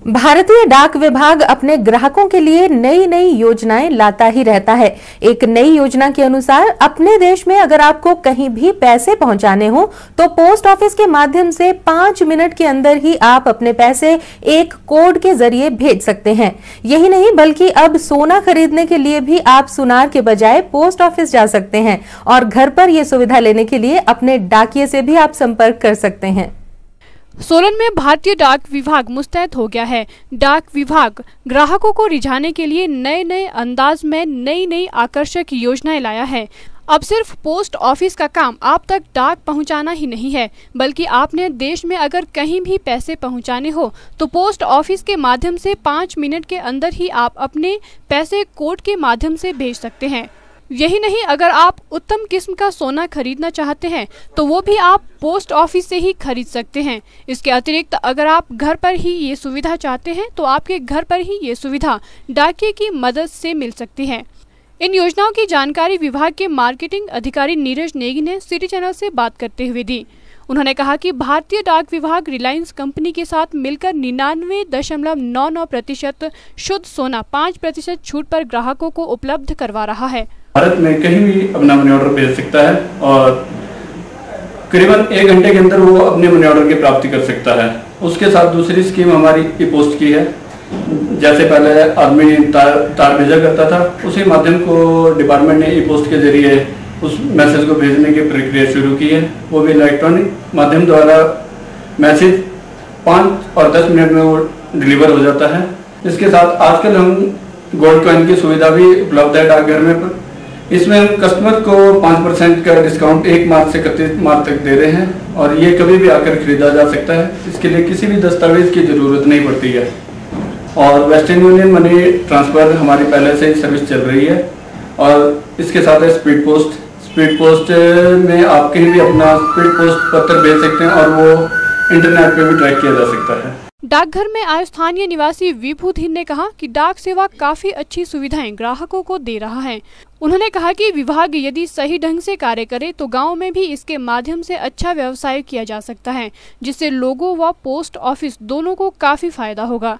भारतीय डाक विभाग अपने ग्राहकों के लिए नई नई योजनाएं लाता ही रहता है। एक नई योजना के अनुसार अपने देश में अगर आपको कहीं भी पैसे पहुंचाने हो तो पोस्ट ऑफिस के माध्यम से 5 मिनट के अंदर ही आप अपने पैसे एक कोड के जरिए भेज सकते हैं। यही नहीं बल्कि अब सोना खरीदने के लिए भी आप सुनार के बजाय पोस्ट ऑफिस जा सकते हैं और घर पर यह सुविधा लेने के लिए अपने डाकिये से भी आप संपर्क कर सकते हैं। सोलन में भारतीय डाक विभाग मुस्तैद हो गया है। डाक विभाग ग्राहकों को रिझाने के लिए नए नए अंदाज में नई नई आकर्षक योजनाएं लाया है। अब सिर्फ पोस्ट ऑफिस का काम आप तक डाक पहुंचाना ही नहीं है, बल्कि आपने देश में अगर कहीं भी पैसे पहुंचाने हो तो पोस्ट ऑफिस के माध्यम से 5 मिनट के अंदर ही आप अपने पैसे कोड के माध्यम से भेज सकते हैं। यही नहीं, अगर आप उत्तम किस्म का सोना खरीदना चाहते हैं तो वो भी आप पोस्ट ऑफिस से ही खरीद सकते हैं। इसके अतिरिक्त अगर आप घर पर ही ये सुविधा चाहते हैं तो आपके घर पर ही ये सुविधा डाकिये की मदद से मिल सकती है। इन योजनाओं की जानकारी विभाग के मार्केटिंग अधिकारी नीरज नेगी ने सिटी चैनल से बात करते हुए दी। उन्होंने कहा कि भारतीय डाक विभाग रिलायंस कंपनी के साथ मिलकर 99.99% शुद्ध सोना 5% छूट पर ग्राहकों को उपलब्ध करवा रहा है। भारत में कहीं भी अपना मनी ऑर्डर भेज सकता है और करीबन 1 घंटे के अंदर वो अपने मनी ऑर्डर की प्राप्ति कर सकता है। उसके साथ दूसरी स्कीम हमारी ई पोस्ट की है। जैसे पहले आदमी तार भेजा करता था, उसी माध्यम को डिपार्टमेंट ने ई पोस्ट के जरिए उस मैसेज को भेजने की प्रक्रिया शुरू की है। वो भी इलेक्ट्रॉनिक माध्यम द्वारा मैसेज 5 और 10 मिनट में वो डिलीवर हो जाता है। इसके साथ आजकल हम गोल्ड कॉइन की सुविधा भी उपलब्ध है डाकघर में पर। इसमें हम कस्टमर को 5% का डिस्काउंट 1 मार्च से 31 मार्च तक दे रहे हैं और ये कभी भी आकर खरीदा जा सकता है। इसके लिए किसी भी दस्तावेज की जरूरत नहीं पड़ती है और वेस्टर्न यूनियन मनी ट्रांसफर हमारी पहले से ही सर्विस चल रही है। और इसके साथ है स्पीड पोस्ट में आप कहीं भी अपना स्पीड पोस्ट पत्र भेज सकते हैं और वो इंटरनेट पे भी ट्रैक किया जा सकता है। डाकघर में आए स्थानीय निवासी विभूधीन ने कहा कि डाक सेवा काफी अच्छी सुविधाएं ग्राहकों को दे रहा है। उन्होंने कहा कि विभाग यदि सही ढंग से कार्य करे तो गांव में भी इसके माध्यम से अच्छा व्यवसाय किया जा सकता है, जिससे लोगों व पोस्ट ऑफिस दोनों को काफी फायदा होगा।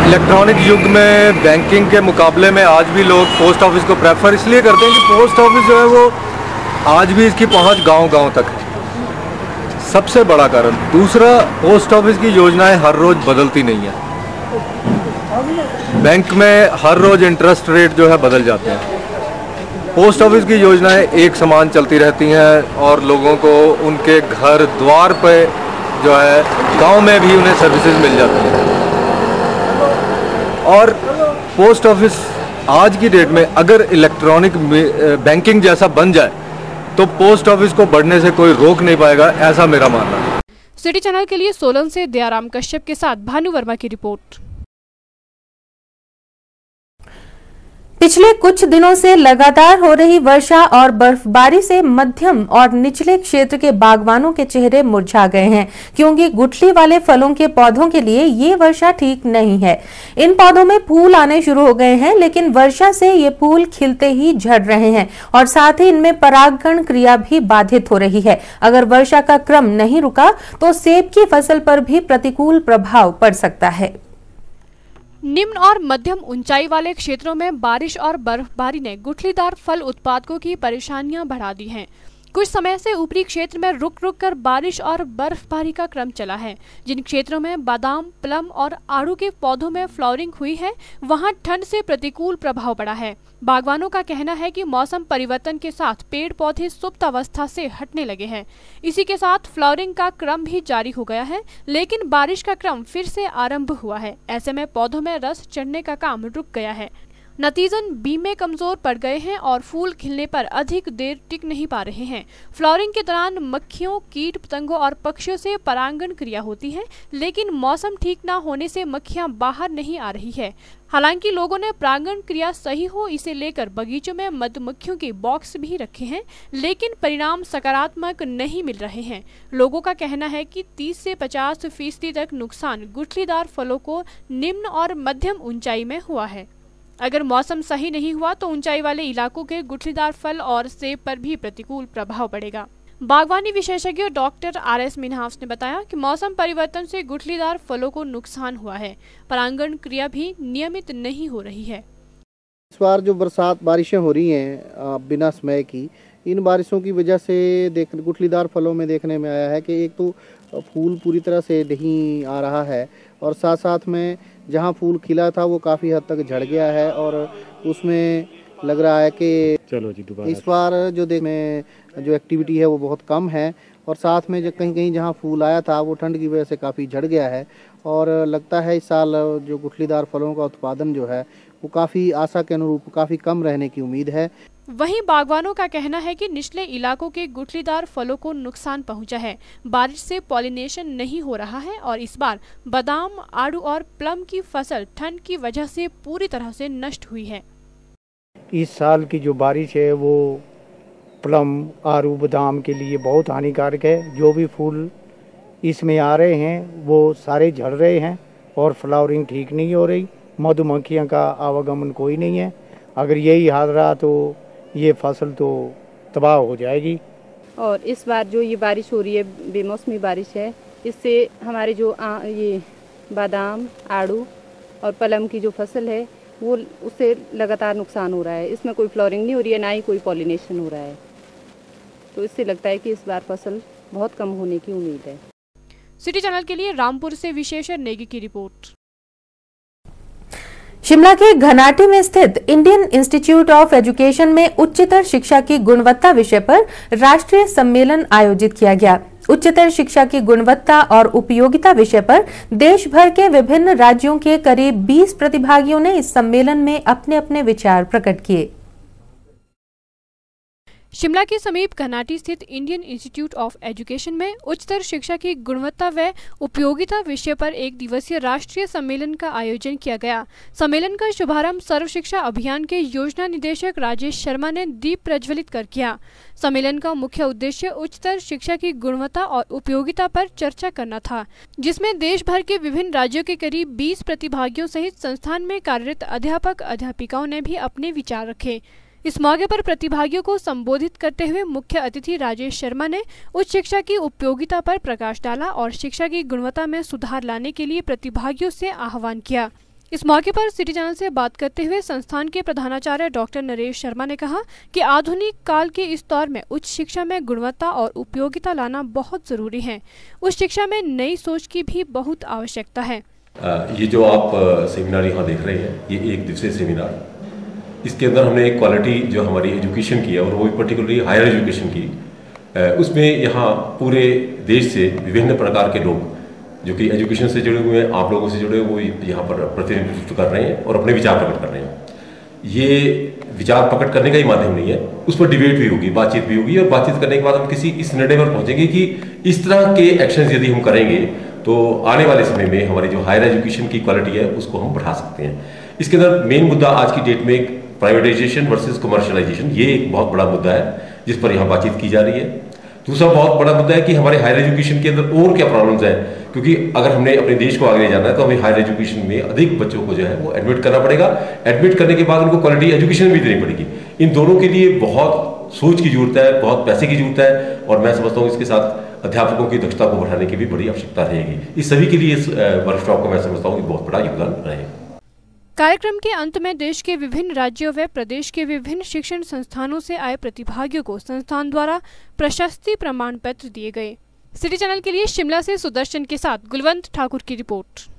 इलेक्ट्रॉनिक युग में बैंकिंग के मुकाबले में आज भी लोग पोस्ट ऑफिस को प्रेफर इसलिए करते हैं कि पोस्ट ऑफिस जो है वो आज भी इसकी पहुंच गांव-गांव तक है, सबसे बड़ा कारण। दूसरा, पोस्ट ऑफिस की योजनाएं हर रोज बदलती नहीं है। बैंक में हर रोज इंटरेस्ट रेट जो है बदल जाते हैं। पोस्ट ऑफिस की योजनाएं एक समान चलती रहती हैं और लोगों को उनके घर द्वार पे जो है गांव में भी उन्हें सर्विसेज मिल जाती हैं। और पोस्ट ऑफिस आज की डेट में अगर इलेक्ट्रॉनिक बैंकिंग जैसा बन जाए तो पोस्ट ऑफिस को बढ़ने से कोई रोक नहीं पाएगा, ऐसा मेरा मानना है। सिटी चैनल के लिए सोलन से दयाराम कश्यप के साथ भानु वर्मा की रिपोर्ट। पिछले कुछ दिनों से लगातार हो रही वर्षा और बर्फबारी से मध्यम और निचले क्षेत्र के बागवानों के चेहरे मुरझा गए हैं, क्योंकि गुठली वाले फलों के पौधों के लिए ये वर्षा ठीक नहीं है। इन पौधों में फूल आने शुरू हो गए हैं, लेकिन वर्षा से ये फूल खिलते ही झड़ रहे हैं और साथ ही इनमें परागण क्रिया भी बाधित हो रही है। अगर वर्षा का क्रम नहीं रुका तो सेब की फसल पर भी प्रतिकूल प्रभाव पड़ सकता है। निम्न और मध्यम ऊंचाई वाले क्षेत्रों में बारिश और बर्फबारी ने गुठलीदार फल उत्पादकों की परेशानियां बढ़ा दी हैं। कुछ समय से ऊपरी क्षेत्र में रुक रुक कर बारिश और बर्फबारी का क्रम चला है। जिन क्षेत्रों में बादाम, प्लम और आड़ू के पौधों में फ्लावरिंग हुई है, वहां ठंड से प्रतिकूल प्रभाव पड़ा है। बागवानों का कहना है कि मौसम परिवर्तन के साथ पेड़ पौधे सुप्त अवस्था से हटने लगे हैं। इसी के साथ फ्लावरिंग का क्रम भी जारी हो गया है, लेकिन बारिश का क्रम फिर से आरंभ हुआ है। ऐसे में पौधों में रस चढ़ने का काम रुक गया है। नतीजन बीमे कमजोर पड़ गए हैं और फूल खिलने पर अधिक देर टिक नहीं पा रहे हैं। फ्लावरिंग के दौरान मक्खियों, कीट पतंगों और पक्षियों से परागण क्रिया होती है, लेकिन मौसम ठीक न होने से मक्खियां बाहर नहीं आ रही है। हालांकि लोगों ने परागण क्रिया सही हो इसे लेकर बगीचों में मधुमक्खियों के बॉक्स भी रखे हैं, लेकिन परिणाम सकारात्मक नहीं मिल रहे हैं। लोगों का कहना है कि 30 से 50% तक नुकसान गुठलीदार फलों को निम्न और मध्यम ऊंचाई में हुआ है। अगर मौसम सही नहीं हुआ तो ऊंचाई वाले इलाकों के गुठलीदार फल और सेब पर भी प्रतिकूल प्रभाव पड़ेगा। बागवानी विशेषज्ञ डॉक्टर RS मिन्हास ने बताया कि मौसम परिवर्तन से गुठलीदार फलों को नुकसान हुआ है। परागण क्रिया भी नियमित नहीं हो रही है। इस बार जो बारिशें हो रही हैं बिना समय की, इन बारिशों की वजह से गुठलीदार फलों में देखने में आया है कि एक तो फूल पूरी तरह से नहीं आ रहा है और साथ साथ में जहां फूल खिला था वो काफ़ी हद तक झड़ गया है और उसमें लग रहा है कि इस बार जो एक्टिविटी है वो बहुत कम है और साथ में जो कहीं जहां फूल आया था वो ठंड की वजह से काफ़ी झड़ गया है और लगता है इस साल जो गुठलीदार फलों का उत्पादन जो है वो काफ़ी आशा के अनुरूप काफ़ी कम रहने की उम्मीद है। वहीं बागवानों का कहना है कि निचले इलाकों के गुठलीदार फलों को नुकसान पहुंचा है। बारिश से पॉलिनेशन नहीं हो रहा है और इस बार बादाम, आड़ू और प्लम की फसल ठंड की वजह से पूरी तरह से नष्ट हुई है। इस साल की जो बारिश है वो प्लम, आड़ू, बादाम के लिए बहुत हानिकारक है। जो भी फूल इसमें आ रहे हैं वो सारे झड़ रहे हैं और फ्लावरिंग ठीक नहीं हो रही। मधुमक्खियों का आवागमन कोई नहीं है। अगर यही हाल रहा तो ये फसल तो तबाह हो जाएगी। और इस बार जो ये बारिश हो रही है, बेमौसमी बारिश है, इससे हमारे जो ये बादाम, आड़ू और प्लम की जो फसल है वो उससे लगातार नुकसान हो रहा है। इसमें कोई फ्लावरिंग नहीं हो रही है, ना ही कोई पॉलिनेशन हो रहा है, तो इससे लगता है कि इस बार फसल बहुत कम होने की उम्मीद है। सिटी चैनल के लिए रामपुर से विशेष नेगी की रिपोर्ट। शिमला के घनाटी में स्थित इंडियन इंस्टीट्यूट ऑफ एजुकेशन में उच्चतर शिक्षा की गुणवत्ता विषय पर राष्ट्रीय सम्मेलन आयोजित किया गया। उच्चतर शिक्षा की गुणवत्ता और उपयोगिता विषय पर देश भर के विभिन्न राज्यों के करीब 20 प्रतिभागियों ने इस सम्मेलन में अपने अपने विचार प्रकट किए। शिमला के समीप घनाटी स्थित इंडियन इंस्टीट्यूट ऑफ एजुकेशन में उच्चतर शिक्षा की गुणवत्ता व उपयोगिता विषय पर एक दिवसीय राष्ट्रीय सम्मेलन का आयोजन किया गया। सम्मेलन का शुभारंभ सर्व शिक्षा अभियान के योजना निदेशक राजेश शर्मा ने दीप प्रज्वलित कर किया। सम्मेलन का मुख्य उद्देश्य उच्चतर शिक्षा की गुणवत्ता और उपयोगिता पर चर्चा करना था, जिसमें देश भर के विभिन्न राज्यों के करीब 20 प्रतिभागियों सहित संस्थान में कार्यरत अध्यापक अध्यापिकाओं ने भी अपने विचार रखे। इस मौके पर प्रतिभागियों को संबोधित करते हुए मुख्य अतिथि राजेश शर्मा ने उच्च शिक्षा की उपयोगिता पर प्रकाश डाला और शिक्षा की गुणवत्ता में सुधार लाने के लिए प्रतिभागियों से आह्वान किया। इस मौके पर सिटी चैनल से बात करते हुए संस्थान के प्रधानाचार्य डॉक्टर नरेश शर्मा ने कहा कि आधुनिक काल के इस दौर में उच्च शिक्षा में गुणवत्ता और उपयोगिता लाना बहुत जरूरी है। उच्च शिक्षा में नई सोच की भी बहुत आवश्यकता है। ये जो आप सेमिनार यहाँ देख रहे हैं, ये एक दिवसीय सेमिनार, इसके अंदर हमने एक क्वालिटी जो हमारी एजुकेशन की है और वो भी पर्टिकुलरली हायर एजुकेशन की, उसमें यहाँ पूरे देश से विभिन्न प्रकार के लोग जो कि एजुकेशन से जुड़े हुए हैं, आप लोगों से जुड़े हुए यहाँ पर प्रतिनिधित्व कर रहे हैं और अपने विचार प्रकट कर रहे हैं। ये विचार प्रकट करने का ही माध्यम नहीं है, उस पर डिबेट भी होगी, बातचीत भी होगी और बातचीत करने के बाद हम किसी इस निर्णय पर पहुँचेंगे कि इस तरह के एक्शन यदि हम करेंगे तो आने वाले समय में हमारी जो हायर एजुकेशन की क्वालिटी है उसको हम बढ़ा सकते हैं। इसके अंदर मेन मुद्दा आज की डेट में प्राइवेटाइजेशन वर्सेस कमर्शियलाइजेशन, ये एक बहुत बड़ा मुद्दा है जिस पर यहाँ बातचीत की जा रही है। दूसरा बहुत बड़ा मुद्दा है कि हमारे हायर एजुकेशन के अंदर और क्या प्रॉब्लम्स हैं, क्योंकि अगर हमने अपने देश को आगे ले जाना है तो हमें हायर एजुकेशन में अधिक बच्चों को जो है वो एडमिट करना पड़ेगा। एडमिट करने के बाद उनको क्वालिटी एजुकेशन भी देनी पड़ेगी। इन दोनों के लिए बहुत सोच की जरूरत है, बहुत पैसे की जरूरत है और मैं समझता हूँ इसके साथ अध्यापकों की दक्षता को बढ़ाने की भी बड़ी आवश्यकता रहेगी। इस सभी के लिए इस वर्कशॉप को मैं समझता हूँ कि बहुत बड़ा योगदान रहेगा। कार्यक्रम के अंत में देश के विभिन्न राज्यों व प्रदेश के विभिन्न शिक्षण संस्थानों से आए प्रतिभागियों को संस्थान द्वारा प्रशस्ति प्रमाण पत्र दिए गए। सिटी चैनल के लिए शिमला से सुदर्शन के साथ गुलवंत ठाकुर की रिपोर्ट।